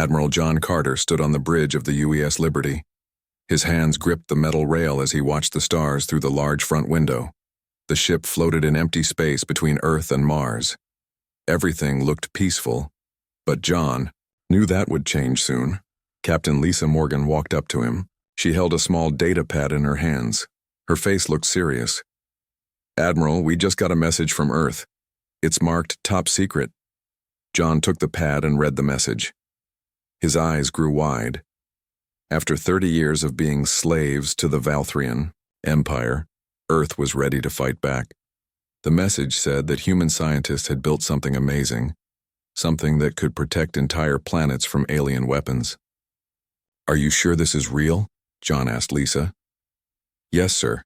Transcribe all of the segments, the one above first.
Admiral John Carter stood on the bridge of the UES Liberty. His hands gripped the metal rail as he watched the stars through the large front window. The ship floated in empty space between Earth and Mars. Everything looked peaceful, but John knew that would change soon. Captain Lisa Morgan walked up to him. She held a small data pad in her hands. Her face looked serious. "Admiral, we just got a message from Earth. It's marked top secret." John took the pad and read the message. His eyes grew wide. After 30 years of being slaves to the Valthrian Empire, Earth was ready to fight back. The message said that human scientists had built something amazing, something that could protect entire planets from alien weapons. "Are you sure this is real?" John asked Lisa. "Yes, sir.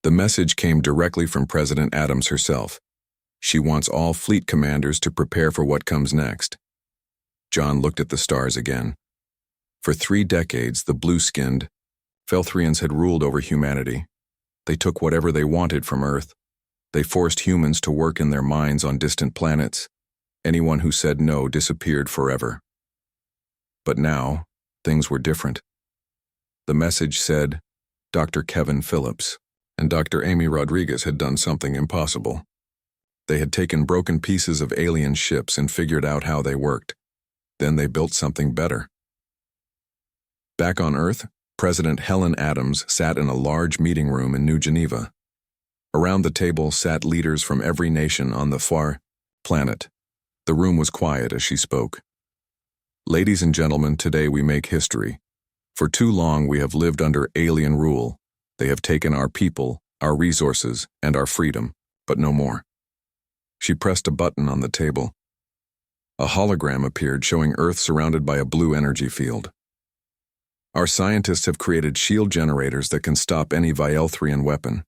The message came directly from President Adams herself. She wants all fleet commanders to prepare for what comes next." John looked at the stars again. For 3 decades, the blue-skinned Valthrians had ruled over humanity. They took whatever they wanted from Earth. They forced humans to work in their mines on distant planets. Anyone who said no disappeared forever. But now, things were different. The message said Dr. Kevin Phillips and Dr. Amy Rodriguez had done something impossible. They had taken broken pieces of alien ships and figured out how they worked. Then they built something better. Back on Earth, President Helen Adams sat in a large meeting room in New Geneva. Around the table sat leaders from every nation on the far planet. The room was quiet as she spoke. "Ladies and gentlemen, today we make history. For too long we have lived under alien rule. They have taken our people, our resources, and our freedom, but no more." She pressed a button on the table. A hologram appeared showing Earth surrounded by a blue energy field. "Our scientists have created shield generators that can stop any Valthrian weapon.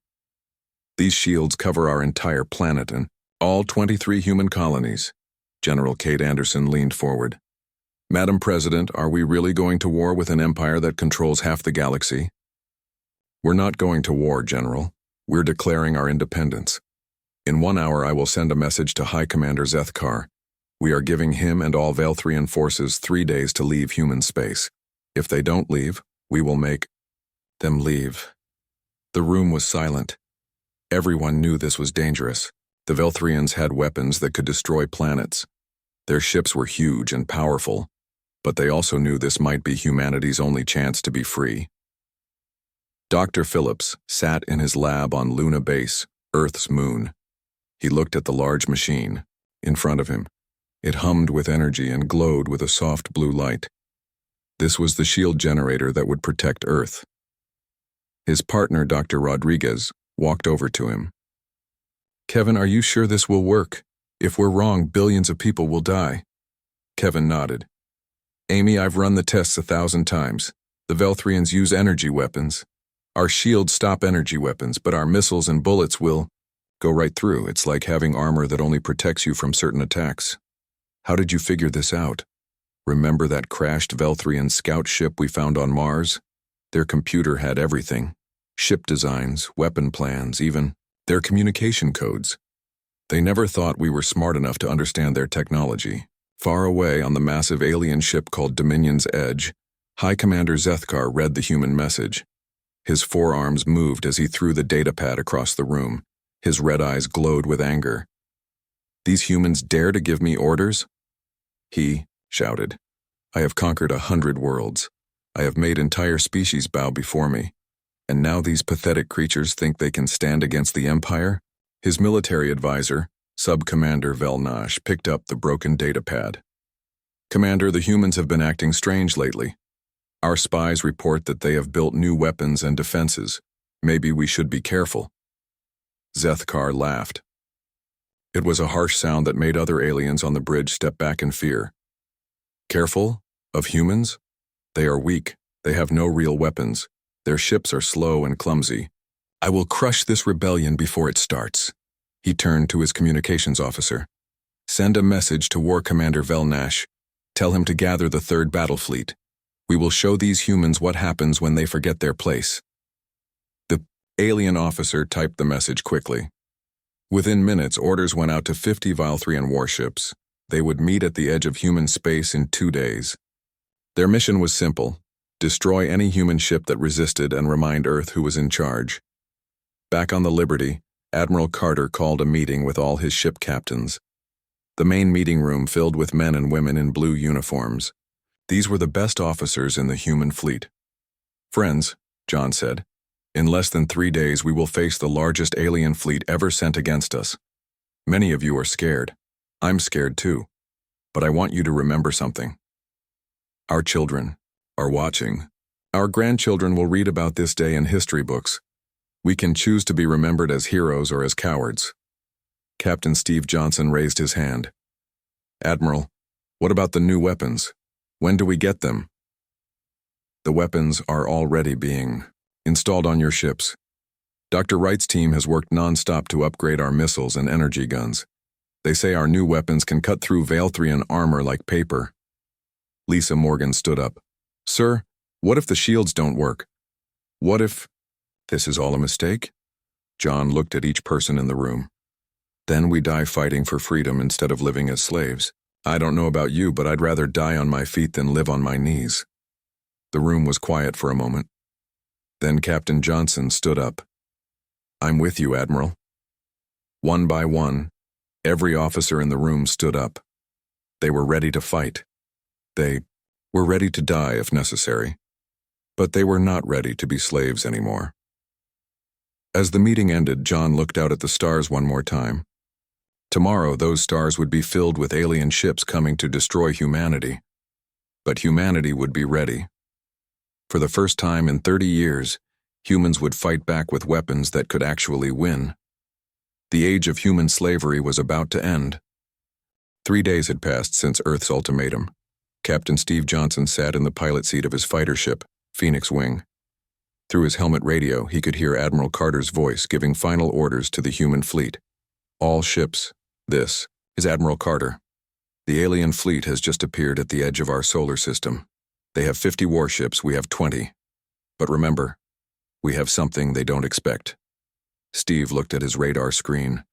These shields cover our entire planet and all 23 human colonies." General Kate Anderson leaned forward. "Madam President, are we really going to war with an empire that controls half the galaxy?" "We're not going to war, General. We're declaring our independence. In 1 hour I will send a message to High Commander Zethkar. We are giving him and all Valthrian forces 3 days to leave human space. If they don't leave, we will make them leave." The room was silent. Everyone knew this was dangerous. The Valthrians had weapons that could destroy planets. Their ships were huge and powerful, but they also knew this might be humanity's only chance to be free. Dr. Phillips sat in his lab on Luna Base, Earth's moon. He looked at the large machine in front of him. It hummed with energy and glowed with a soft blue light. This was the shield generator that would protect Earth. His partner, Dr. Rodriguez, walked over to him. "Kevin, are you sure this will work? If we're wrong, billions of people will die." Kevin nodded. "Amy, I've run the tests 1,000 times. The Valthrians use energy weapons. Our shields stop energy weapons, but our missiles and bullets will go right through. It's like having armor that only protects you from certain attacks." "How did you figure this out? Remember that crashed Valthrian scout ship we found on Mars? Their computer had everything. Ship designs, weapon plans, even their communication codes. They never thought we were smart enough to understand their technology." Far away on the massive alien ship called Dominion's Edge, High Commander Zethkar read the human message. His forearms moved as he threw the datapad across the room. His red eyes glowed with anger. "These humans dare to give me orders?" He shouted. "I have conquered 100 worlds. I have made entire species bow before me. And now these pathetic creatures think they can stand against the Empire?" His military advisor, Sub-Commander Velnash, picked up the broken datapad. "Commander, the humans have been acting strange lately. Our spies report that they have built new weapons and defenses. Maybe we should be careful." Zethkar laughed. It was a harsh sound that made other aliens on the bridge step back in fear. "Careful? Of humans? They are weak. They have no real weapons. Their ships are slow and clumsy. I will crush this rebellion before it starts." He turned to his communications officer. "Send a message to War Commander Velnash. Tell him to gather the 3rd Battle Fleet. We will show these humans what happens when they forget their place." The alien officer typed the message quickly. Within minutes, orders went out to 50 Valthrian warships. They would meet at the edge of human space in 2 days. Their mission was simple: destroy any human ship that resisted and remind Earth who was in charge. Back on the Liberty, Admiral Carter called a meeting with all his ship captains. The main meeting room filled with men and women in blue uniforms. These were the best officers in the human fleet. "Friends," John said, "in less than 3 days we will face the largest alien fleet ever sent against us. Many of you are scared. I'm scared too. But I want you to remember something. Our children are watching. Our grandchildren will read about this day in history books. We can choose to be remembered as heroes or as cowards." Captain Steve Johnson raised his hand. "Admiral, what about the new weapons? When do we get them?" "The weapons are already being installed on your ships. Dr. Wright's team has worked non-stop to upgrade our missiles and energy guns. They say our new weapons can cut through Valthrian armor like paper." Lisa Morgan stood up. "Sir, what if the shields don't work? What if this is all a mistake?" John looked at each person in the room. "Then we die fighting for freedom instead of living as slaves. I don't know about you, but I'd rather die on my feet than live on my knees." The room was quiet for a moment. Then Captain Johnson stood up. "I'm with you, Admiral." One by one, every officer in the room stood up. They were ready to fight. They were ready to die if necessary. But they were not ready to be slaves anymore. As the meeting ended, John looked out at the stars one more time. Tomorrow, those stars would be filled with alien ships coming to destroy humanity. But humanity would be ready. For the first time in 30 years, humans would fight back with weapons that could actually win. The age of human slavery was about to end. 3 days had passed since Earth's ultimatum. Captain Steve Johnson sat in the pilot seat of his fighter ship, Phoenix Wing. Through his helmet radio, he could hear Admiral Carter's voice giving final orders to the human fleet. "All ships, this is Admiral Carter. The alien fleet has just appeared at the edge of our solar system. They have 50 warships, we have 20. But remember, we have something they don't expect." Steve looked at his radar screen.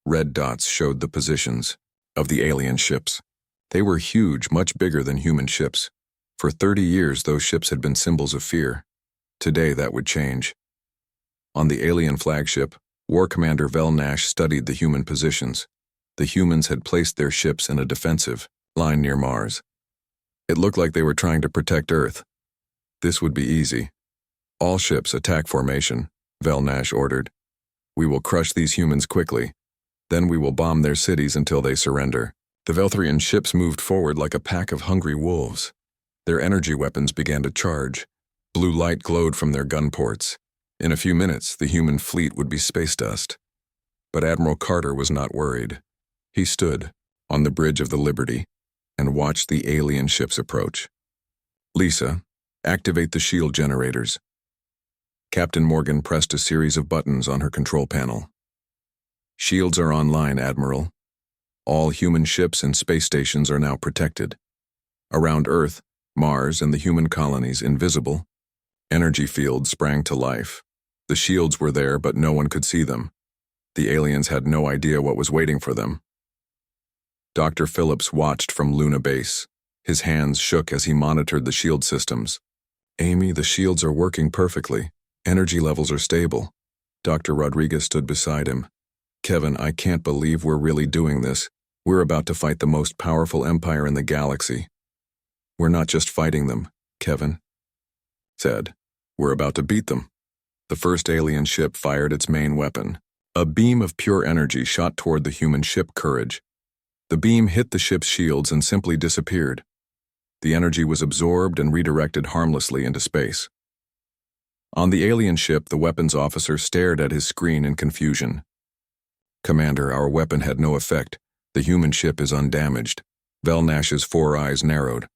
Red dots showed the positions of the alien ships. They were huge, much bigger than human ships. For 30 years, those ships had been symbols of fear. Today, that would change. On the alien flagship, War Commander Vel Nash studied the human positions. The humans had placed their ships in a defensive line near Mars. It looked like they were trying to protect Earth. This would be easy. "All ships attack formation," Vel Nash ordered. "We will crush these humans quickly. Then we will bomb their cities until they surrender." The Valthrian ships moved forward like a pack of hungry wolves. Their energy weapons began to charge. Blue light glowed from their gun ports. In a few minutes, the human fleet would be space dust. But Admiral Carter was not worried. He stood on the bridge of the Liberty and watched the alien ships approach. "Lisa, activate the shield generators." Captain Morgan pressed a series of buttons on her control panel. "Shields are online, Admiral. All human ships and space stations are now protected. Around Earth, Mars, and the human colonies invisible, energy fields sprang to life. The shields were there, but no one could see them. The aliens had no idea what was waiting for them." Dr. Phillips watched from Luna Base. His hands shook as he monitored the shield systems. "Amy, the shields are working perfectly. Energy levels are stable." Dr. Rodriguez stood beside him. "Kevin, I can't believe we're really doing this. We're about to fight the most powerful empire in the galaxy." "We're not just fighting them," Kevin said. "We're about to beat them." The first alien ship fired its main weapon. A beam of pure energy shot toward the human ship Courage. The beam hit the ship's shields and simply disappeared. The energy was absorbed and redirected harmlessly into space. On the alien ship, the weapons officer stared at his screen in confusion. "Commander, our weapon had no effect. The human ship is undamaged." Vel Nash's 4 eyes narrowed.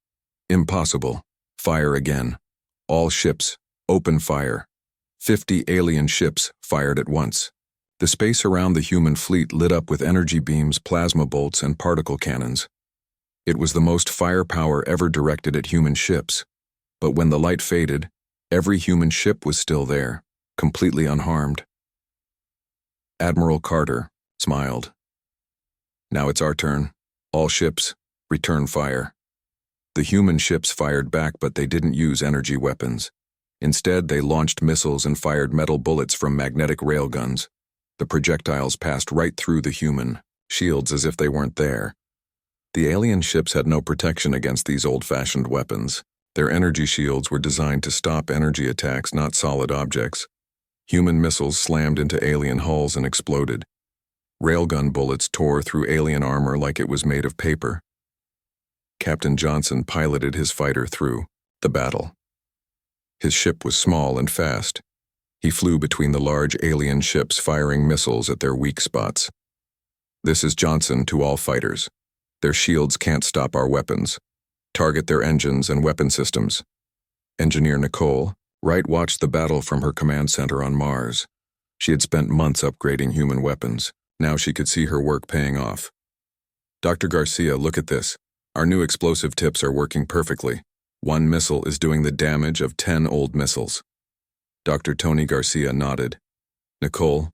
"Impossible. Fire again. All ships, open fire." 50 alien ships fired at once. The space around the human fleet lit up with energy beams, plasma bolts, and particle cannons. It was the most firepower ever directed at human ships. But when the light faded, every human ship was still there, completely unharmed. Admiral Carter smiled. "Now it's our turn. All ships, return fire." The human ships fired back, but they didn't use energy weapons. Instead, they launched missiles and fired metal bullets from magnetic railguns. The projectiles passed right through the human shields as if they weren't there. The alien ships had no protection against these old-fashioned weapons. Their energy shields were designed to stop energy attacks, not solid objects. Human missiles slammed into alien hulls and exploded. Railgun bullets tore through alien armor like it was made of paper. Captain Johnson piloted his fighter through the battle. His ship was small and fast. He flew between the large alien ships, firing missiles at their weak spots. "This is Johnson to all fighters. Their shields can't stop our weapons. Target their engines and weapon systems." Engineer Nicole Wright watched the battle from her command center on Mars. She had spent months upgrading human weapons. Now she could see her work paying off. "Dr. Garcia, look at this. Our new explosive tips are working perfectly. One missile is doing the damage of 10 old missiles." Dr. Tony Garcia nodded. "Nicole,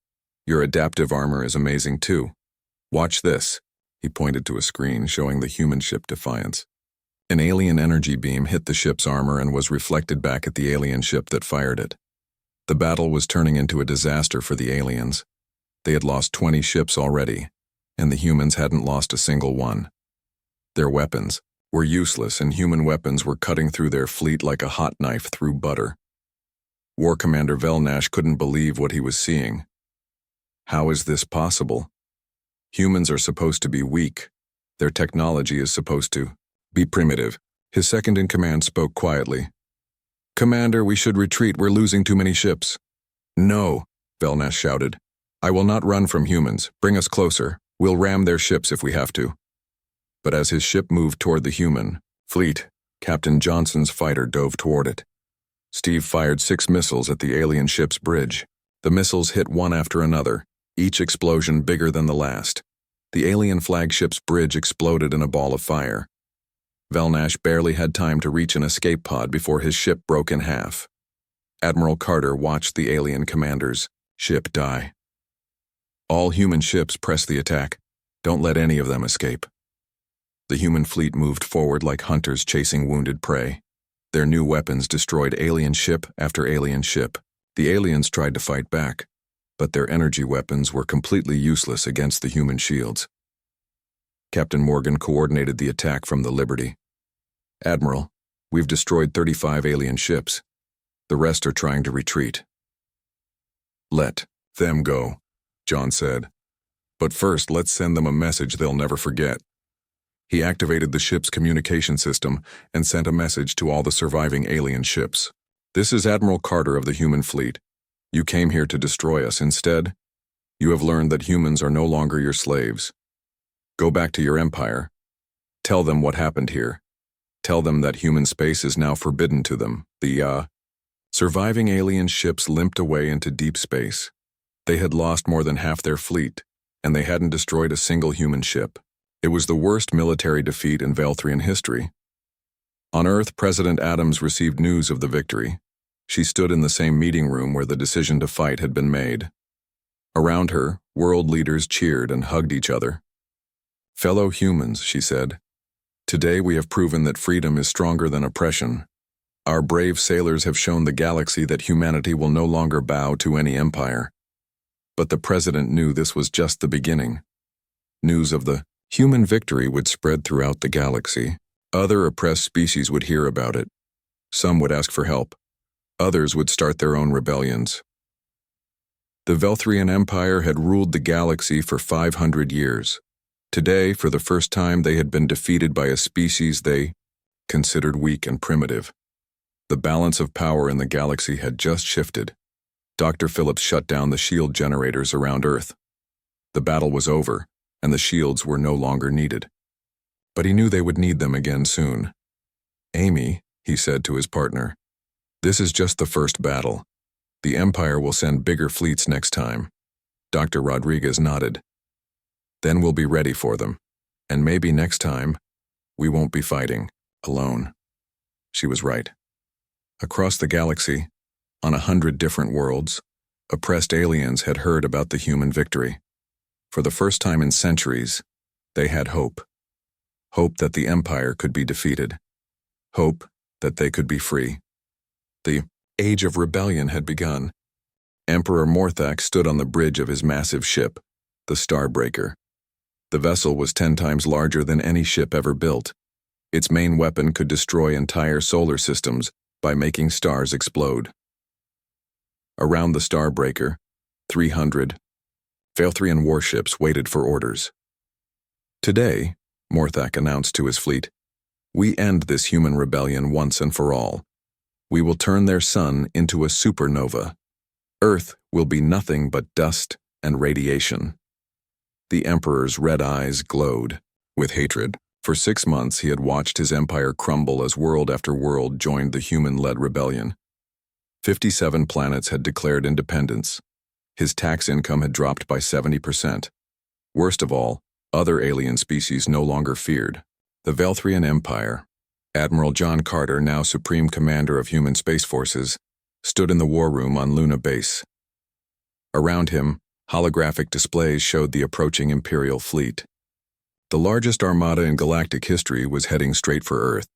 your adaptive armor is amazing too. Watch this." He pointed to a screen showing the human ship Defiance. An alien energy beam hit the ship's armor and was reflected back at the alien ship that fired it. The battle was turning into a disaster for the aliens. They had lost 20 ships already, and the humans hadn't lost a single one. Their weapons were useless, and human weapons were cutting through their fleet like a hot knife through butter. War Commander Velnash couldn't believe what he was seeing. How is this possible? Humans are supposed to be weak. Their technology is supposed to be primitive. His second-in-command spoke quietly. "Commander, we should retreat. We're losing too many ships." "No," Velnash shouted. "I will not run from humans. Bring us closer. We'll ram their ships if we have to." But as his ship moved toward the human fleet, Captain Johnson's fighter dove toward it. Steve fired 6 missiles at the alien ship's bridge. The missiles hit one after another, each explosion bigger than the last. The alien flagship's bridge exploded in a ball of fire. Velnash barely had time to reach an escape pod before his ship broke in half. Admiral Carter watched the alien commander's ship die. "All human ships press the attack. Don't let any of them escape." The human fleet moved forward like hunters chasing wounded prey. Their new weapons destroyed alien ship after alien ship. The aliens tried to fight back, but their energy weapons were completely useless against the human shields. Captain Morgan coordinated the attack from the Liberty. "Admiral, we've destroyed 35 alien ships. The rest are trying to retreat." "Let them go," John said. "But first, let's send them a message they'll never forget." He activated the ship's communication system and sent a message to all the surviving alien ships. "This is Admiral Carter of the human fleet. You came here to destroy us. Instead, you have learned that humans are no longer your slaves. Go back to your empire. Tell them what happened here. Tell them that human space is now forbidden to them." The surviving alien ships limped away into deep space. They had lost more than half their fleet, and they hadn't destroyed a single human ship. It was the worst military defeat in Velthrian history. On Earth, President Adams received news of the victory. She stood in the same meeting room where the decision to fight had been made. Around her, world leaders cheered and hugged each other. "Fellow humans," she said, "today we have proven that freedom is stronger than oppression. Our brave sailors have shown the galaxy that humanity will no longer bow to any empire." But the president knew this was just the beginning. News of the human victory would spread throughout the galaxy. Other oppressed species would hear about it. Some would ask for help. Others would start their own rebellions. The Velthrian Empire had ruled the galaxy for 500 years. Today, for the first time, they had been defeated by a species they considered weak and primitive. The balance of power in the galaxy had just shifted. Dr. Phillips shut down the shield generators around Earth. The battle was over, and the shields were no longer needed. But he knew they would need them again soon. "Amy," he said to his partner, "this is just the first battle. The Empire will send bigger fleets next time." Dr. Rodriguez nodded. "Then we'll be ready for them. And maybe next time, we won't be fighting alone." She was right. Across the galaxy, on 100 different worlds, oppressed aliens had heard about the human victory. For the first time in centuries, they had hope. Hope that the Empire could be defeated. hope that they could be free. The age of rebellion had begun. Emperor Morthak stood on the bridge of his massive ship, the Starbreaker. The vessel was 10 times larger than any ship ever built. Its main weapon could destroy entire solar systems by making stars explode. Around the Starbreaker, 300 Valthrian warships waited for orders. Today, Morthak announced to his fleet, we end this human rebellion once and for all. We will turn their sun into a supernova. Earth will be nothing but dust and radiation. The Emperor's red eyes glowed with hatred. For 6 months he had watched his empire crumble as world after world joined the human-led rebellion. 57 planets had declared independence. His tax income had dropped by 70%. Worst of all, other alien species no longer feared. The Valthrian Empire, Admiral John Carter, now Supreme Commander of Human Space Forces, stood in the war room on Luna Base. Around him, holographic displays showed the approaching Imperial fleet. The largest armada in galactic history was heading straight for Earth.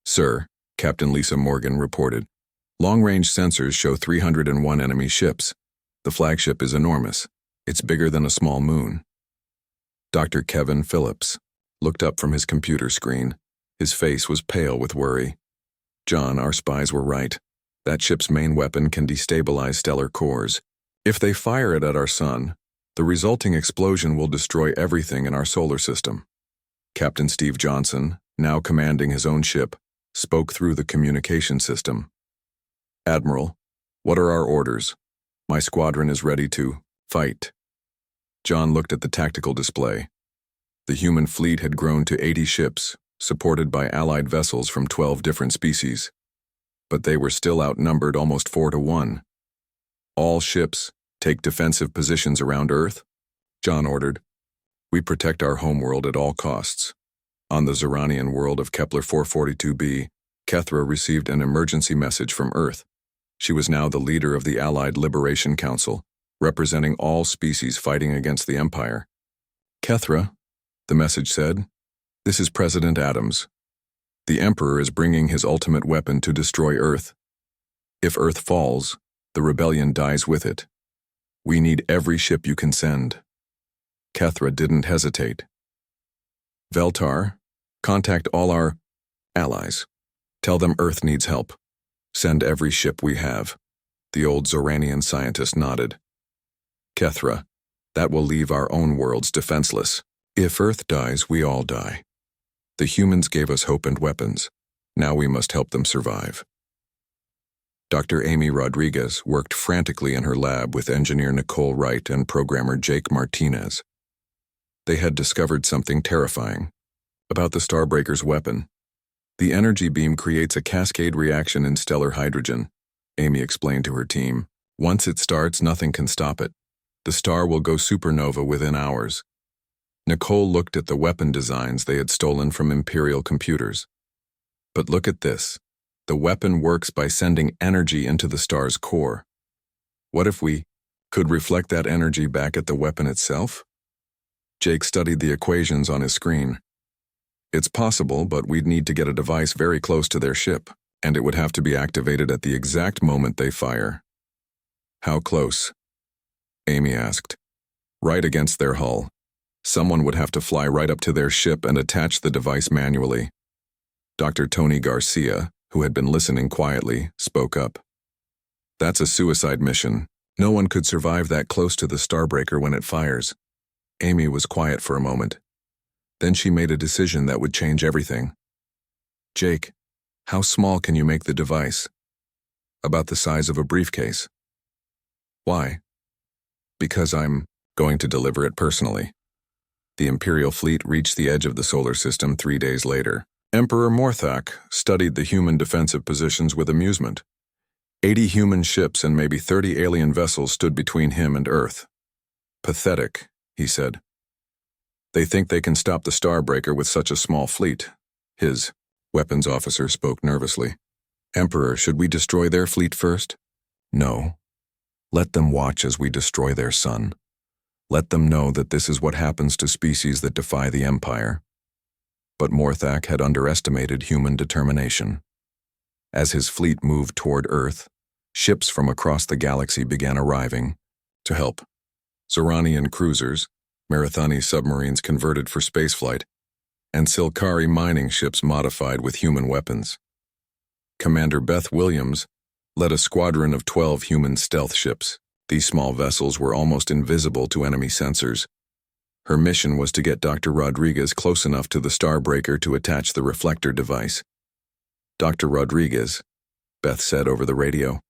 Sir, Captain Lisa Morgan reported, long-range sensors show 301 enemy ships. The flagship is enormous. It's bigger than a small moon. Dr. Kevin Phillips looked up from his computer screen. His face was pale with worry. John, our spies were right. That ship's main weapon can destabilize stellar cores. If they fire it at our sun, the resulting explosion will destroy everything in our solar system. Captain Steve Johnson, now commanding his own ship, spoke through the communication system. Admiral, what are our orders? My squadron is ready to fight. John looked at the tactical display. The human fleet had grown to 80 ships, supported by allied vessels from 12 different species. But they were still outnumbered almost 4 to 1. All ships, take defensive positions around Earth, John ordered. We protect our homeworld at all costs. On the Xeranian world of Kepler 442b, Kethra received an emergency message from Earth. She was now the leader of the Allied Liberation Council, representing all species fighting against the Empire. Kethra, the message said, this is President Adams. The Emperor is bringing his ultimate weapon to destroy Earth. If Earth falls, the rebellion dies with it. We need every ship you can send. Kethra didn't hesitate. Veltar, contact all our allies. Tell them Earth needs help. Send every ship we have. The old Xeranian scientist nodded. Kethra, that will leave our own worlds defenseless. If Earth dies, we all die. The humans gave us hope and weapons. Now we must help them survive. Dr. Amy Rodriguez worked frantically in her lab with engineer Nicole Wright and programmer Jake Martinez. They had discovered something terrifying about the Starbreaker's weapon. The energy beam creates a cascade reaction in stellar hydrogen, Amy explained to her team. Once it starts, nothing can stop it. The star will go supernova within hours. Nicole looked at the weapon designs they had stolen from Imperial computers. But look at this. The weapon works by sending energy into the star's core. What if we could reflect that energy back at the weapon itself? Jake studied the equations on his screen. It's possible, but we'd need to get a device very close to their ship, and it would have to be activated at the exact moment they fire. How close? Amy asked. Right against their hull. Someone would have to fly right up to their ship and attach the device manually. Dr. Tony Garcia, who had been listening quietly, spoke up. That's a suicide mission. No one could survive that close to the Starbreaker when it fires. Amy was quiet for a moment. Then she made a decision that would change everything. Jake, how small can you make the device? About the size of a briefcase. Why? Because I'm going to deliver it personally. The Imperial fleet reached the edge of the solar system 3 days later. Emperor Morthak studied the human defensive positions with amusement. 80 human ships and maybe 30 alien vessels stood between him and Earth. Pathetic, he said. They think they can stop the Starbreaker with such a small fleet. His weapons officer spoke nervously. Emperor, should we destroy their fleet first? No. Let them watch as we destroy their sun. Let them know that this is what happens to species that defy the Empire. But Morthak had underestimated human determination. As his fleet moved toward Earth, ships from across the galaxy began arriving to help. Zoranian cruisers, Marathani submarines converted for spaceflight, and Silkari mining ships modified with human weapons. Commander Beth Williams led a squadron of 12 human stealth ships. These small vessels were almost invisible to enemy sensors. Her mission was to get Dr. Rodriguez close enough to the Starbreaker to attach the reflector device. "Dr. Rodriguez," Beth said over the radio,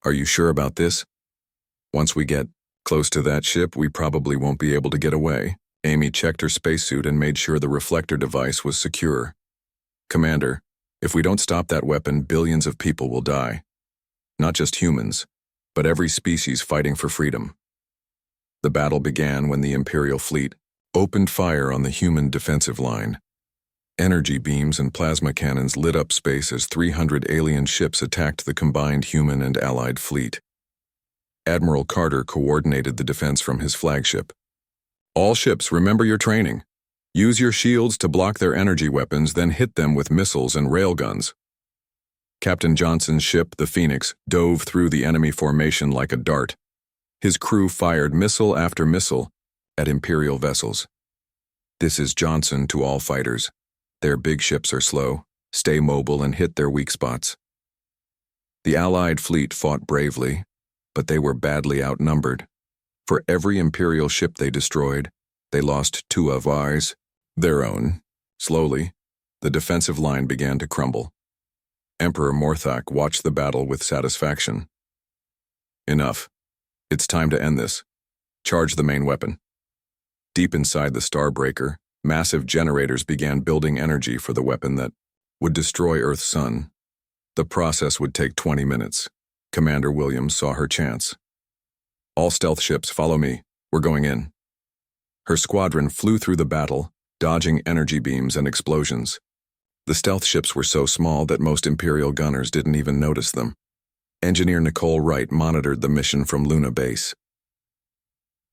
"are you sure about this? Once we get close to that ship, we probably won't be able to get away." Amy checked her spacesuit and made sure the reflector device was secure. "Commander, if we don't stop that weapon, billions of people will die. Not just humans, but every species fighting for freedom." The battle began when the Imperial fleet opened fire on the human defensive line. Energy beams and plasma cannons lit up space as 300 alien ships attacked the combined human and allied fleet. Admiral Carter coordinated the defense from his flagship. "All ships, remember your training. Use your shields to block their energy weapons, then hit them with missiles and railguns." Captain Johnson's ship, the Phoenix, dove through the enemy formation like a dart. His crew fired missile after missile at Imperial vessels. This is Johnson to all fighters. Their big ships are slow, stay mobile, and hit their weak spots. The Allied fleet fought bravely, but they were badly outnumbered. For every Imperial ship they destroyed, they lost 2 of ours, their own. Slowly, the defensive line began to crumble. Emperor Morthak watched the battle with satisfaction. "Enough. It's time to end this. Charge the main weapon." Deep inside the Starbreaker, massive generators began building energy for the weapon that would destroy Earth's sun. The process would take 20 minutes. Commander Williams saw her chance. "All stealth ships, follow me. We're going in." Her squadron flew through the battle, dodging energy beams and explosions. The stealth ships were so small that most Imperial gunners didn't even notice them. Engineer Nicole Wright monitored the mission from Luna Base.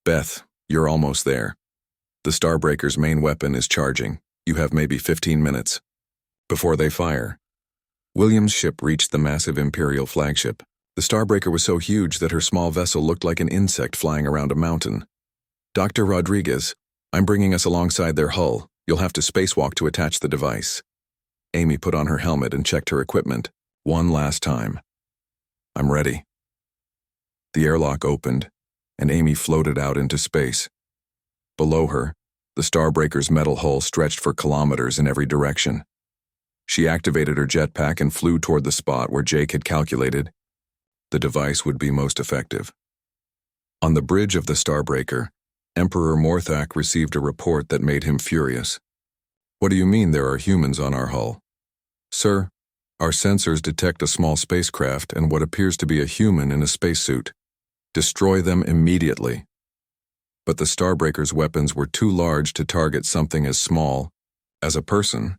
"Beth, you're almost there. The Starbreaker's main weapon is charging. You have maybe 15 minutes before they fire." Williams' ship reached the massive Imperial flagship. The Starbreaker was so huge that her small vessel looked like an insect flying around a mountain. "Dr. Rodriguez, I'm bringing us alongside their hull. You'll have to spacewalk to attach the device." Amy put on her helmet and checked her equipment one last time. "I'm ready." The airlock opened, and Amy floated out into space. Below her, the Starbreaker's metal hull stretched for kilometers in every direction. She activated her jetpack and flew toward the spot where Jake had calculated the device would be most effective. On the bridge of the Starbreaker, Emperor Morthak received a report that made him furious. "What do you mean there are humans on our hull?" "Sir, our sensors detect a small spacecraft and what appears to be a human in a spacesuit. Destroy them immediately." But the Starbreaker's weapons were too large to target something as small as a person.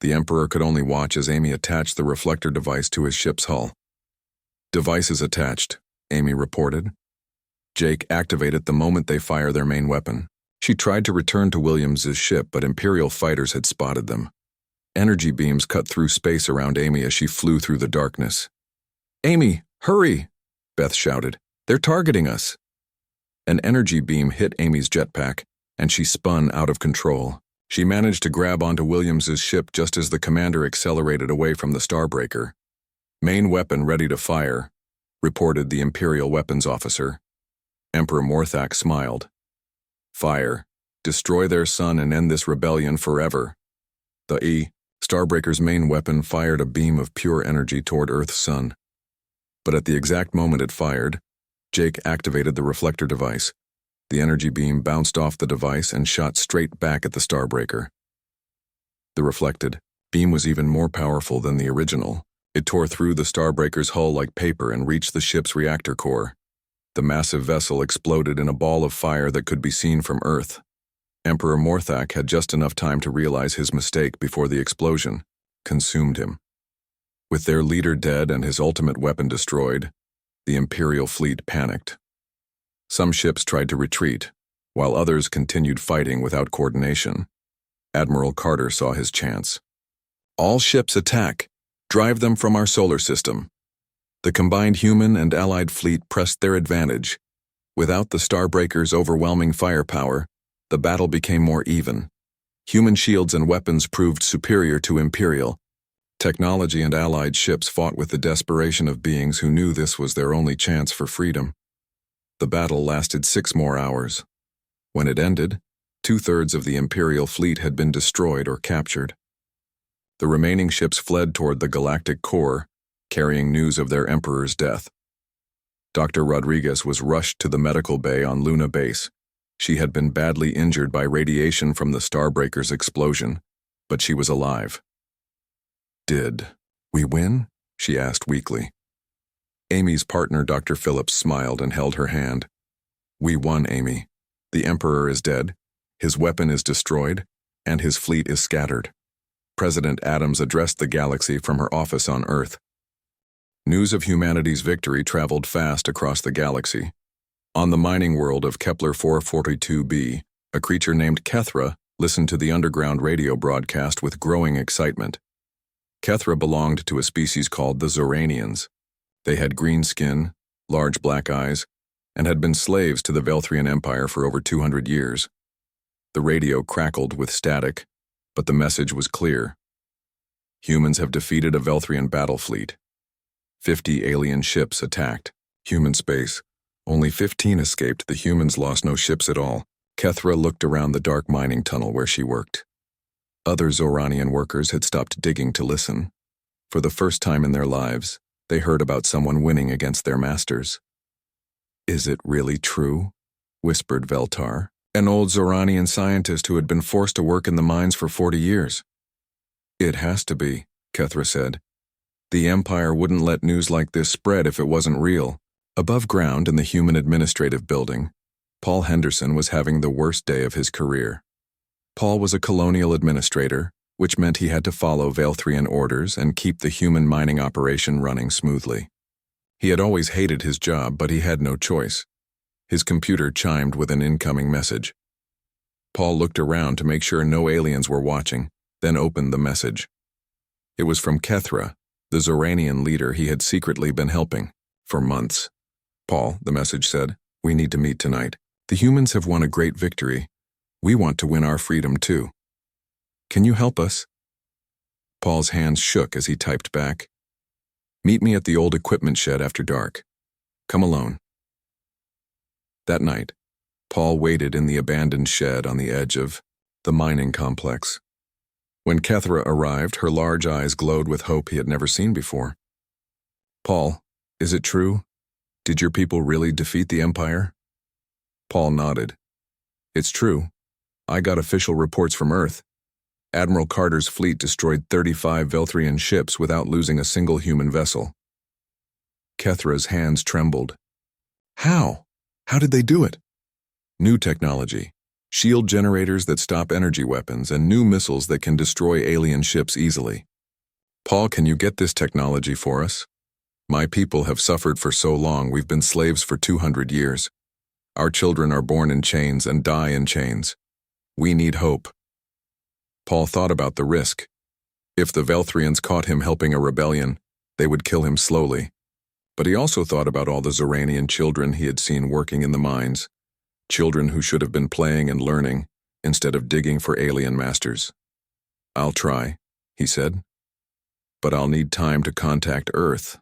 The Emperor could only watch as Amy attached the reflector device to his ship's hull. "Devices attached," Amy reported. "Jake, activate it the moment they fire their main weapon." She tried to return to Williams's ship, but Imperial fighters had spotted them. Energy beams cut through space around Amy as she flew through the darkness. "Amy, hurry!" Beth shouted. "They're targeting us." An energy beam hit Amy's jetpack, and she spun out of control. She managed to grab onto Williams's ship just as the commander accelerated away from the Starbreaker. "Main weapon ready to fire," reported the Imperial weapons officer. Emperor Morthak smiled. "Fire. Destroy their sun and end this rebellion forever." The Starbreaker's main weapon fired a beam of pure energy toward Earth's sun. But at the exact moment it fired, Jake activated the reflector device. The energy beam bounced off the device and shot straight back at the Starbreaker. The reflected beam was even more powerful than the original. It tore through the Starbreaker's hull like paper and reached the ship's reactor core. The massive vessel exploded in a ball of fire that could be seen from Earth. Emperor Morthak had just enough time to realize his mistake before the explosion consumed him. With their leader dead and his ultimate weapon destroyed, the Imperial fleet panicked. Some ships tried to retreat, while others continued fighting without coordination. Admiral Carter saw his chance. All ships attack. Drive them from our solar system. The combined human and allied fleet pressed their advantage. Without the Starbreaker's overwhelming firepower, the battle became more even. Human shields and weapons proved superior to Imperial. Technology and allied ships fought with the desperation of beings who knew this was their only chance for freedom. The battle lasted 6 more hours. When it ended, 2/3 of the Imperial fleet had been destroyed or captured. The remaining ships fled toward the Galactic core, carrying news of their Emperor's death. Dr. Rodriguez was rushed to the medical bay on Luna Base. She had been badly injured by radiation from the Starbreaker's explosion, but she was alive. "Did we win?" she asked weakly. Amy's partner, Dr. Phillips, smiled and held her hand. "We won, Amy. The Emperor is dead, his weapon is destroyed, and his fleet is scattered." President Adams addressed the galaxy from her office on Earth. News of humanity's victory traveled fast across the galaxy. On the mining world of Kepler 442b, a creature named Kethra listened to the underground radio broadcast with growing excitement. Kethra belonged to a species called the Zoranians. They had green skin, large black eyes, and had been slaves to the Velthrian Empire for over 200 years. The radio crackled with static, but the message was clear. Humans have defeated a Velthrian battle fleet. 50 alien ships attacked. Human space. Only 15 escaped. The humans lost no ships at all. Kethra looked around the dark mining tunnel where she worked. Other Zoranian workers had stopped digging to listen. For the first time in their lives, they heard about someone winning against their masters. "Is it really true?" whispered Veltar, an old Zoranian scientist who had been forced to work in the mines for 40 years. "It has to be," Kethra said. "The Empire wouldn't let news like this spread if it wasn't real." Above ground in the Human Administrative Building, Paul Henderson was having the worst day of his career. Paul was a colonial administrator, which meant he had to follow Velthrian orders and keep the human mining operation running smoothly. He had always hated his job, but he had no choice. His computer chimed with an incoming message. Paul looked around to make sure no aliens were watching, then opened the message. It was from Kethra, the Zoranian leader he had secretly been helping for months. "Paul," the message said, "we need to meet tonight. The humans have won a great victory. We want to win our freedom too. Can you help us?" Paul's hands shook as he typed back. "Meet me at the old equipment shed after dark. Come alone." That night, Paul waited in the abandoned shed on the edge of the mining complex. When Kethra arrived, her large eyes glowed with hope he had never seen before. "Paul, is it true? Did your people really defeat the Empire?" Paul nodded. "It's true. I got official reports from Earth. Admiral Carter's fleet destroyed 35 Velthrian ships without losing a single human vessel." Kethra's hands trembled. "How? How did they do it?" "New technology. Shield generators that stop energy weapons and new missiles that can destroy alien ships easily." "Paul, can you get this technology for us? My people have suffered for so long. We've been slaves for 200 years. Our children are born in chains and die in chains. We need hope." Paul thought about the risk. If the Velthrians caught him helping a rebellion, they would kill him slowly. But he also thought about all the Zoranian children he had seen working in the mines. Children who should have been playing and learning, instead of digging for alien masters. "I'll try," he said. "But I'll need time to contact Earth."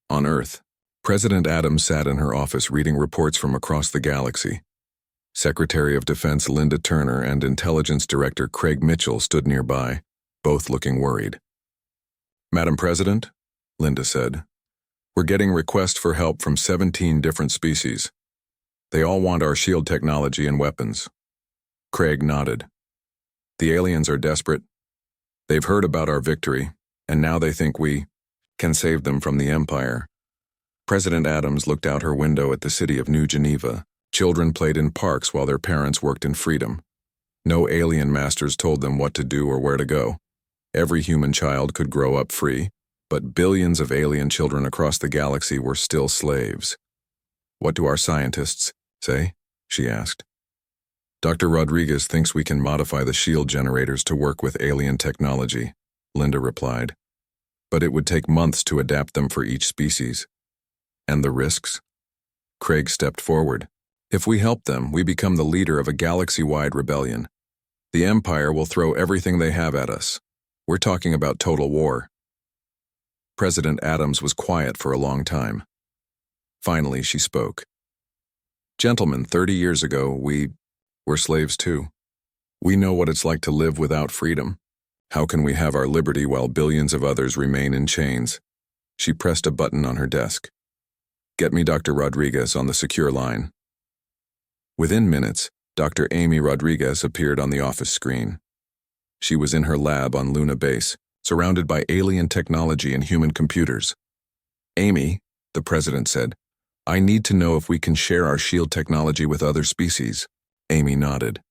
On Earth, President Adams sat in her office reading reports from across the galaxy. Secretary of Defense Linda Turner and Intelligence Director Craig Mitchell stood nearby, both looking worried. "Madam President," Linda said, "we're getting requests for help from 17 different species. They all want our shield technology and weapons." Craig nodded. "The aliens are desperate. They've heard about our victory, and now they think we can save them from the Empire." President Adams looked out her window at the city of New Geneva. Children played in parks while their parents worked in freedom. No alien masters told them what to do or where to go. Every human child could grow up free, but billions of alien children across the galaxy were still slaves. "What do our scientists say?" she asked. Dr. Rodriguez thinks we can modify the shield generators to work with alien technology, Linda replied. But it would take months to adapt them for each species. And the risks? Craig stepped forward. If we help them, we become the leader of a galaxy-wide rebellion. The Empire will throw everything they have at us. We're talking about total war. President Adams was quiet for a long time. Finally, she spoke. Gentlemen, 30 years ago, we were slaves too. We know what it's like to live without freedom. How can we have our liberty while billions of others remain in chains? She pressed a button on her desk. Get me Dr. Rodriguez on the secure line. Within minutes, Dr. Amy Rodriguez appeared on the office screen. She was in her lab on Luna Base, surrounded by alien technology and human computers. Amy, the president said, I need to know if we can share our shield technology with other species. Amy nodded.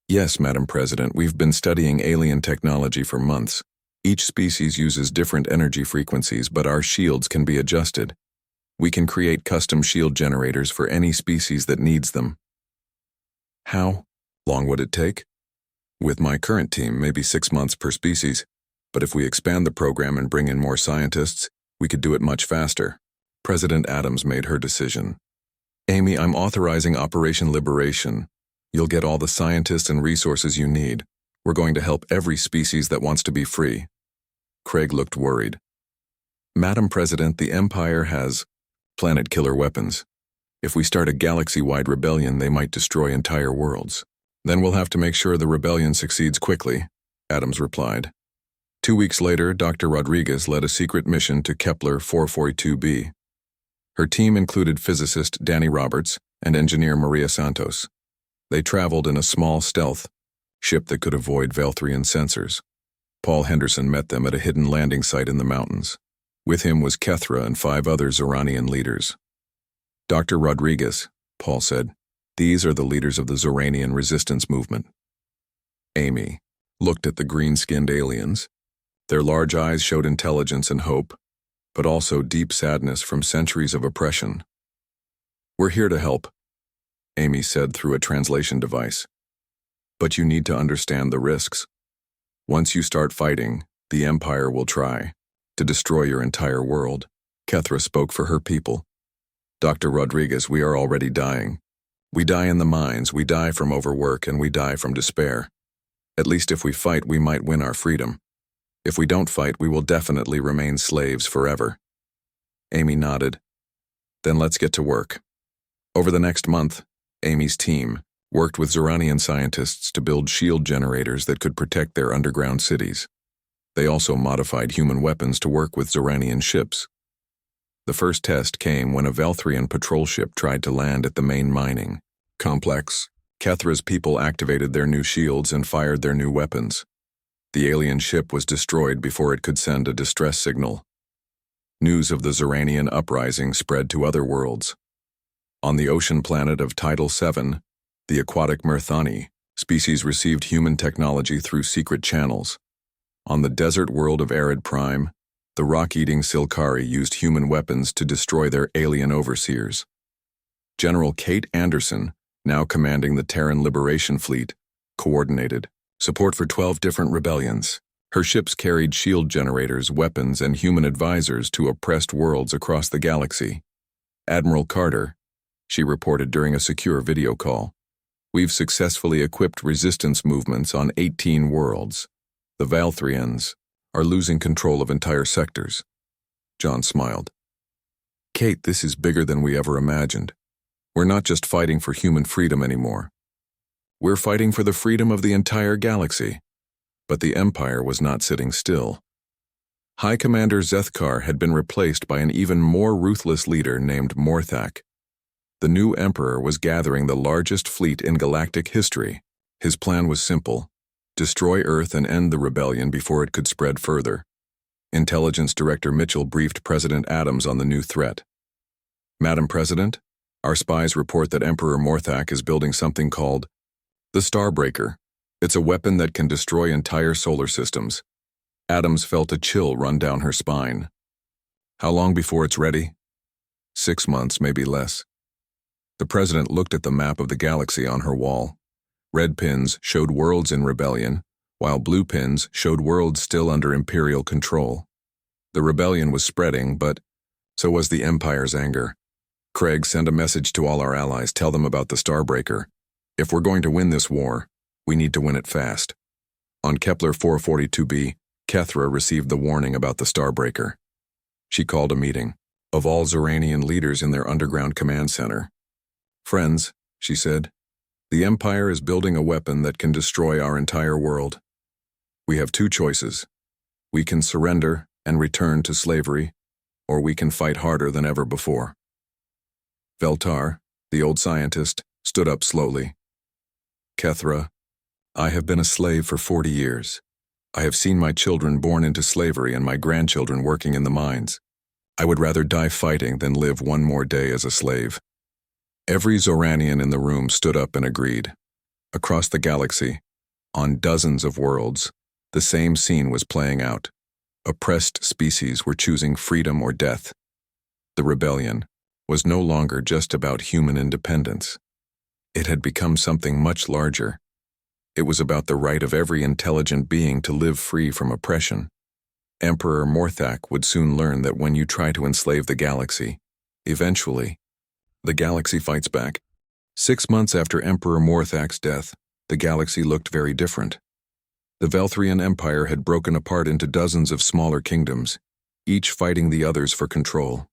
Yes, Madam President, we've been studying alien technology for months. Each species uses different energy frequencies, but our shields can be adjusted. We can create custom shield generators for any species that needs them. How long would it take? With my current team, maybe 6 months per species. But if we expand the program and bring in more scientists, we could do it much faster. President Adams made her decision. Amy, I'm authorizing Operation Liberation. You'll get all the scientists and resources you need. We're going to help every species that wants to be free. Craig looked worried. Madam President, the Empire has planet-killer weapons. If we start a galaxy-wide rebellion, they might destroy entire worlds. Then we'll have to make sure the rebellion succeeds quickly, Adams replied. 2 weeks later, Dr. Rodriguez led a secret mission to Kepler 442b. Her team included physicist Danny Roberts and engineer Maria Santos. They traveled in a small stealth ship that could avoid Velthrian sensors. Paul Henderson met them at a hidden landing site in the mountains. With him was Kethra and 5 other Zoranian leaders. Dr. Rodriguez, Paul said, these are the leaders of the Zoranian resistance movement. Amy looked at the green-skinned aliens. Their large eyes showed intelligence and hope, but also deep sadness from centuries of oppression. We're here to help, Amy said through a translation device. But you need to understand the risks. Once you start fighting, the Empire will try to destroy your entire world. Kethra spoke for her people. Dr. Rodriguez, we are already dying. We die in the mines, we die from overwork, and we die from despair. At least if we fight, we might win our freedom. If we don't fight, we will definitely remain slaves forever. Amy nodded. Then let's get to work. Over the next month, Amy's team worked with Zoranian scientists to build shield generators that could protect their underground cities. They also modified human weapons to work with Zoranian ships. The first test came when a Velthrian patrol ship tried to land at the main mining complex. Kethra's people activated their new shields and fired their new weapons. The alien ship was destroyed before it could send a distress signal. News of the Zoranian uprising spread to other worlds. On the ocean planet of Tidal 7, the aquatic Myrthani species received human technology through secret channels. On the desert world of Arid Prime, the rock-eating Silkari used human weapons to destroy their alien overseers. General Kate Anderson, now commanding the Terran Liberation Fleet, coordinated support for 12 different rebellions. Her ships carried shield generators, weapons, and human advisors to oppressed worlds across the galaxy. Admiral Carter, she reported during a secure video call, we've successfully equipped resistance movements on 18 worlds. The Velthrians are losing control of entire sectors. John smiled. Kate, this is bigger than we ever imagined. We're not just fighting for human freedom anymore. We're fighting for the freedom of the entire galaxy. But the Empire was not sitting still. High Commander Zethkar had been replaced by an even more ruthless leader named Morthak. The new Emperor was gathering the largest fleet in galactic history. His plan was simple: destroy Earth and end the rebellion before it could spread further. Intelligence Director Mitchell briefed President Adams on the new threat. Madam President, our spies report that Emperor Morthak is building something called the Starbreaker. It's a weapon that can destroy entire solar systems. Adams felt a chill run down her spine. How long before it's ready? 6 months, maybe less. The president looked at the map of the galaxy on her wall. Red pins showed worlds in rebellion, while blue pins showed worlds still under Imperial control. The rebellion was spreading, but so was the Empire's anger. Craig, send a message to all our allies, tell them about the Starbreaker. If we're going to win this war, we need to win it fast. On Kepler 442b, Kethra received the warning about the Starbreaker. She called a meeting of all Zoranian leaders in their underground command center. Friends, she said, the Empire is building a weapon that can destroy our entire world. We have two choices. We can surrender and return to slavery, or we can fight harder than ever before. Veltar, the old scientist, stood up slowly. Kethra, I have been a slave for 40 years. I have seen my children born into slavery and my grandchildren working in the mines. I would rather die fighting than live one more day as a slave. Every Zoranian in the room stood up and agreed. Across the galaxy, on dozens of worlds, the same scene was playing out. Oppressed species were choosing freedom or death. The rebellion was no longer just about human independence. It had become something much larger. It was about the right of every intelligent being to live free from oppression. Emperor Morthak would soon learn that when you try to enslave the galaxy, eventually, the galaxy fights back. 6 months after Emperor Morthak's death, the galaxy looked very different. The Velthrian Empire had broken apart into dozens of smaller kingdoms, each fighting the others for control.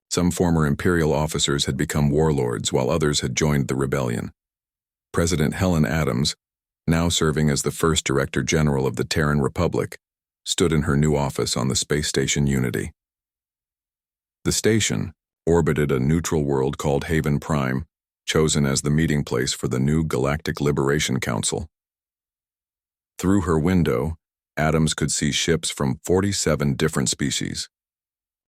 Some former Imperial officers had become warlords, while others had joined the rebellion. President Helen Adams, now serving as the first Director General of the Terran Republic, stood in her new office on the space station Unity. The station orbited a neutral world called Haven Prime, chosen as the meeting place for the new Galactic Liberation Council. Through her window, Adams could see ships from 47 different species.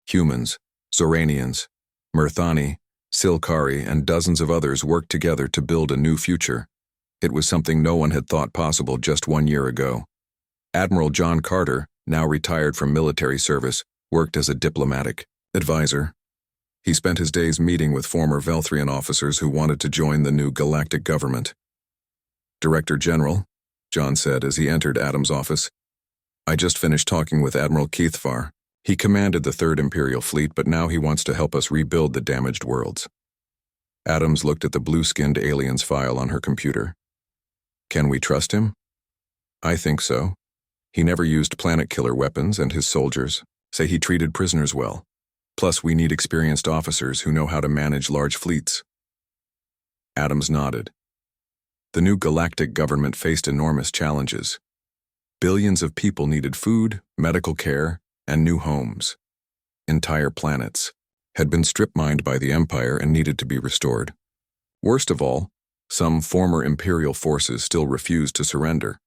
Humans, Zoranians, Murthani, Silkari, and dozens of others worked together to build a new future. It was something no one had thought possible just 1 year ago. Admiral John Carter, now retired from military service, worked as a diplomatic advisor. He spent his days meeting with former Velthrian officers who wanted to join the new galactic government. Director General, John said as he entered Adams' office, I just finished talking with Admiral Keithfar. He commanded the 3rd Imperial Fleet, but now he wants to help us rebuild the damaged worlds. Adams looked at the blue-skinned alien's file on her computer. Can we trust him? I think so. He never used planet-killer weapons, and his soldiers say he treated prisoners well. Plus, we need experienced officers who know how to manage large fleets. Adams nodded. The new galactic government faced enormous challenges. Billions of people needed food, medical care, and new homes. Entire planets had been strip-mined by the Empire and needed to be restored. Worst of all, some former Imperial forces still refused to surrender.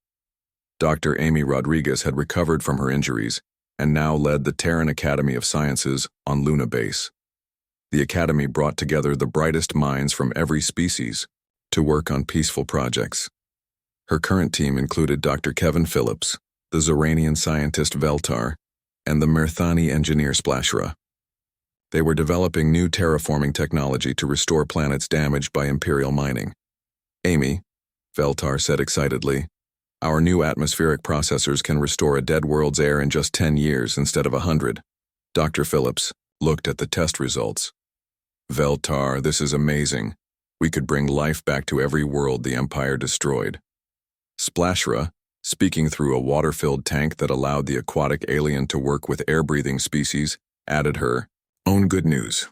Dr. Amy Rodriguez had recovered from her injuries and now led the Terran Academy of Sciences on Luna Base. The Academy brought together the brightest minds from every species to work on peaceful projects. Her current team included Dr. Kevin Phillips, the Zoranian scientist Veltar, and the Murthani engineer Splashra. They were developing new terraforming technology to restore planets damaged by Imperial mining. Amy, Veltar said excitedly, our new atmospheric processors can restore a dead world's air in just 10 years instead of 100. Dr. Phillips looked at the test results. Veltar, this is amazing. We could bring life back to every world the Empire destroyed. Splashra, speaking through a water-filled tank that allowed the aquatic alien to work with air-breathing species, added her own good news.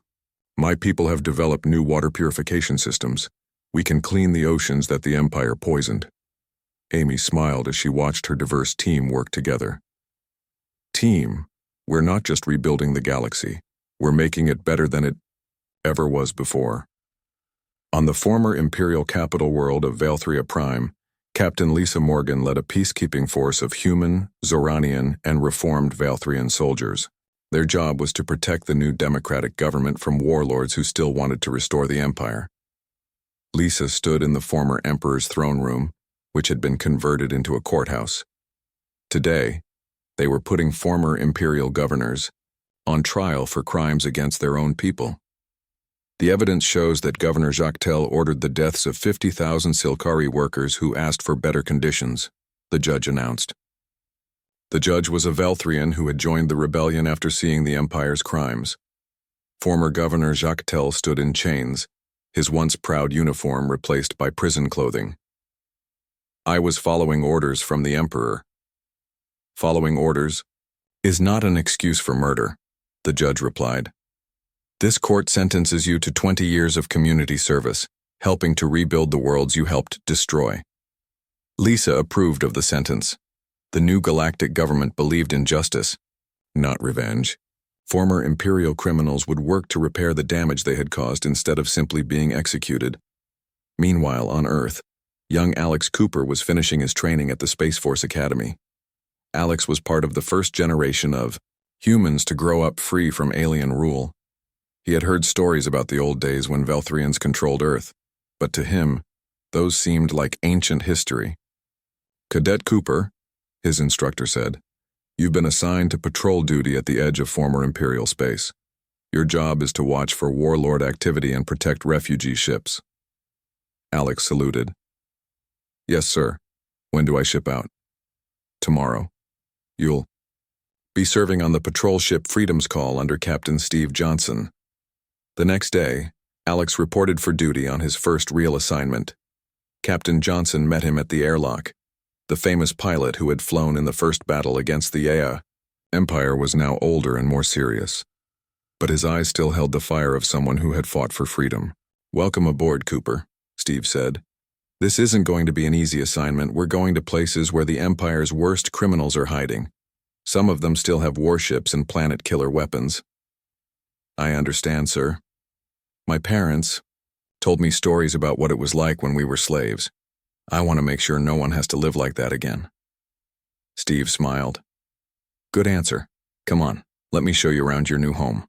My people have developed new water purification systems. We can clean the oceans that the Empire poisoned. Amy smiled as she watched her diverse team work together. Team, we're not just rebuilding the galaxy. We're making it better than it ever was before. On the former Imperial capital world of Velthria Prime, Captain Lisa Morgan led a peacekeeping force of human, Zoranian, and reformed Velthrian soldiers. Their job was to protect the new democratic government from warlords who still wanted to restore the Empire. Lisa stood in the former Emperor's throne room, which had been converted into a courthouse. Today, they were putting former Imperial governors on trial for crimes against their own people. The evidence shows that Governor Jacques ordered the deaths of 50,000 Silkari workers who asked for better conditions, the judge announced. The judge was a Velthrian who had joined the rebellion after seeing the Empire's crimes. Former Governor Jacques stood in chains, his once proud uniform replaced by prison clothing. I was following orders from the Emperor. Following orders is not an excuse for murder, the judge replied. This court sentences you to 20 years of community service, helping to rebuild the worlds you helped destroy. Lisa approved of the sentence. The new galactic government believed in justice, not revenge. Former Imperial criminals would work to repair the damage they had caused instead of simply being executed. Meanwhile, on Earth, young Alex Cooper was finishing his training at the Space Force Academy. Alex was part of the first generation of humans to grow up free from alien rule. He had heard stories about the old days when Velthrians controlled Earth, but to him, those seemed like ancient history. Cadet Cooper, his instructor said, you've been assigned to patrol duty at the edge of former Imperial space. Your job is to watch for warlord activity and protect refugee ships. Alex saluted. Yes, sir. When do I ship out? Tomorrow. You'll be serving on the patrol ship Freedom's Call under Captain Steve Johnson. The next day, Alex reported for duty on his first real assignment. Captain Johnson met him at the airlock. The famous pilot who had flown in the first battle against the Empire was now older and more serious. But his eyes still held the fire of someone who had fought for freedom. Welcome aboard, Cooper, Steve said. This isn't going to be an easy assignment. We're going to places where the Empire's worst criminals are hiding. Some of them still have warships and planet-killer weapons. I understand, sir. My parents told me stories about what it was like when we were slaves. I want to make sure no one has to live like that again. Steve smiled. Good answer. Come on, let me show you around your new home.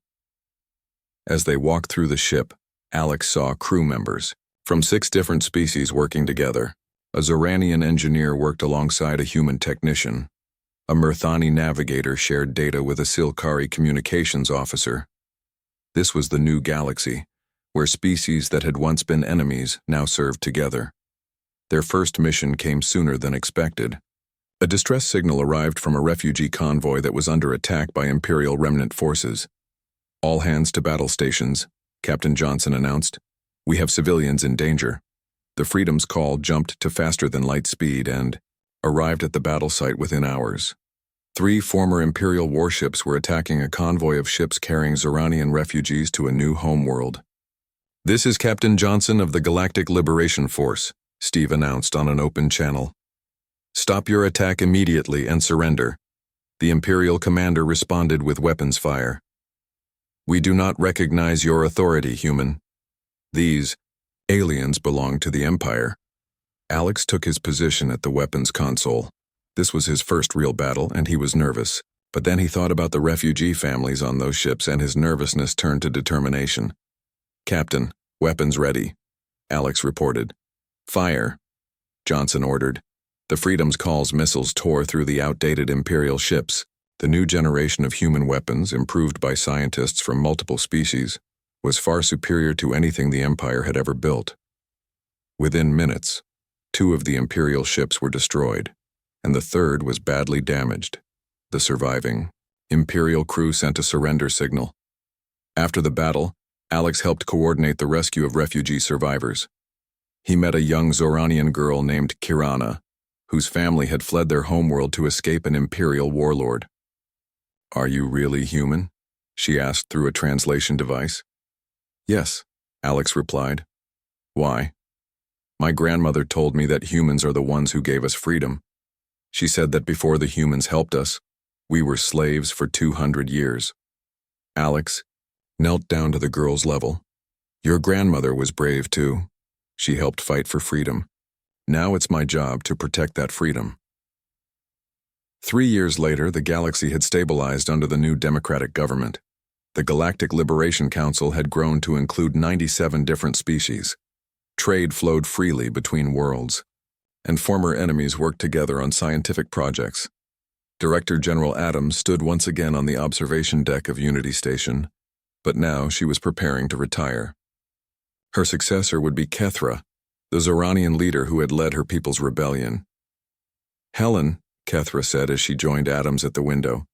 As they walked through the ship, Alex saw crew members from 6 different species working together. A Zoranian engineer worked alongside a human technician. A Murthani navigator shared data with a Silkari communications officer. This was the new galaxy, where species that had once been enemies now served together. Their first mission came sooner than expected. A distress signal arrived from a refugee convoy that was under attack by Imperial remnant forces. All hands to battle stations, Captain Johnson announced. We have civilians in danger. The Freedom's Call jumped to faster than light speed and arrived at the battle site within hours. 3 former Imperial warships were attacking a convoy of ships carrying Zoranian refugees to a new homeworld. This is Captain Johnson of the Galactic Liberation Force, Steve announced on an open channel. Stop your attack immediately and surrender. The Imperial commander responded with weapons fire. We do not recognize your authority, human. These aliens belong to the Empire. Alex took his position at the weapons console. This was his first real battle, and he was nervous. But then he thought about the refugee families on those ships, and his nervousness turned to determination. Captain, weapons ready, Alex reported. Fire, Johnson ordered. The Freedom's Call's missiles tore through the outdated Imperial ships. The new generation of human weapons, improved by scientists from multiple species, was far superior to anything the Empire had ever built. Within minutes, 2 of the Imperial ships were destroyed, and the third was badly damaged. The surviving Imperial crew sent a surrender signal. After the battle, Alex helped coordinate the rescue of refugee survivors. He met a young Zoranian girl named Kirana, whose family had fled their homeworld to escape an Imperial warlord. Are you really human? She asked through a translation device. Yes, Alex replied. Why? My grandmother told me that humans are the ones who gave us freedom. She said that before the humans helped us, we were slaves for 200 years. Alex knelt down to the girl's level. Your grandmother was brave too. She helped fight for freedom. Now it's my job to protect that freedom. 3 years later, the galaxy had stabilized under the new democratic government. The Galactic Liberation Council had grown to include 97 different species. Trade flowed freely between worlds, and former enemies worked together on scientific projects. Director General Adams stood once again on the observation deck of Unity Station, but now she was preparing to retire. Her successor would be Kethra, the Zoranian leader who had led her people's rebellion. "Helen," Kethra said as she joined Adams at the window,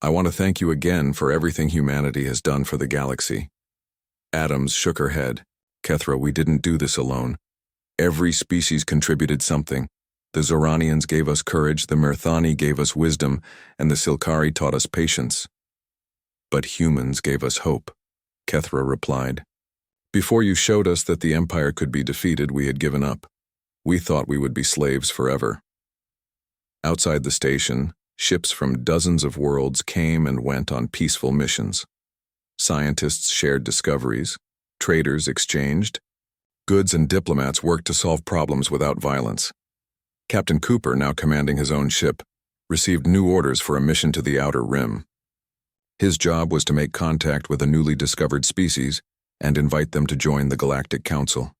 "I want to thank you again for everything humanity has done for the galaxy." Adams shook her head. "Kethra, we didn't do this alone. Every species contributed something. The Zoranians gave us courage, the Mirthani gave us wisdom, and the Silkari taught us patience. But humans gave us hope," Kethra replied. "Before you showed us that the Empire could be defeated, we had given up. We thought we would be slaves forever." Outside the station, ships from dozens of worlds came and went on peaceful missions. Scientists shared discoveries, traders exchanged, goods and diplomats worked to solve problems without violence. Captain Cooper, now commanding his own ship, received new orders for a mission to the Outer Rim. His job was to make contact with a newly discovered species and invite them to join the Galactic Council.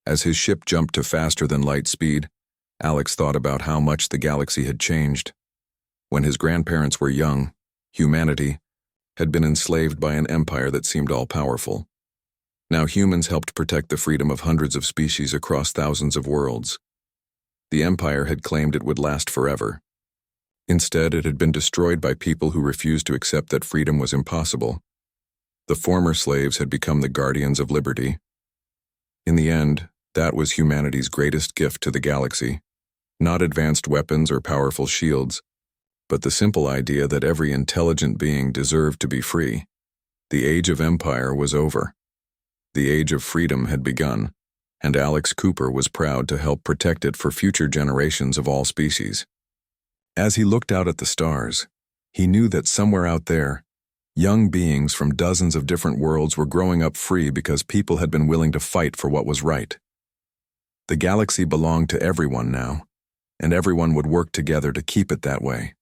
As his ship jumped to faster-than-light speed, Alex thought about how much the galaxy had changed. When his grandparents were young, humanity had been enslaved by an empire that seemed all-powerful. Now humans helped protect the freedom of hundreds of species across thousands of worlds. The empire had claimed it would last forever. Instead, it had been destroyed by people who refused to accept that freedom was impossible. The former slaves had become the guardians of liberty. In the end, that was humanity's greatest gift to the galaxy. Not advanced weapons or powerful shields, but the simple idea that every intelligent being deserved to be free. The age of empire was over. The age of freedom had begun, and Alex Cooper was proud to help protect it for future generations of all species. As he looked out at the stars, he knew that somewhere out there, young beings from dozens of different worlds were growing up free because people had been willing to fight for what was right. The galaxy belonged to everyone now, and everyone would work together to keep it that way.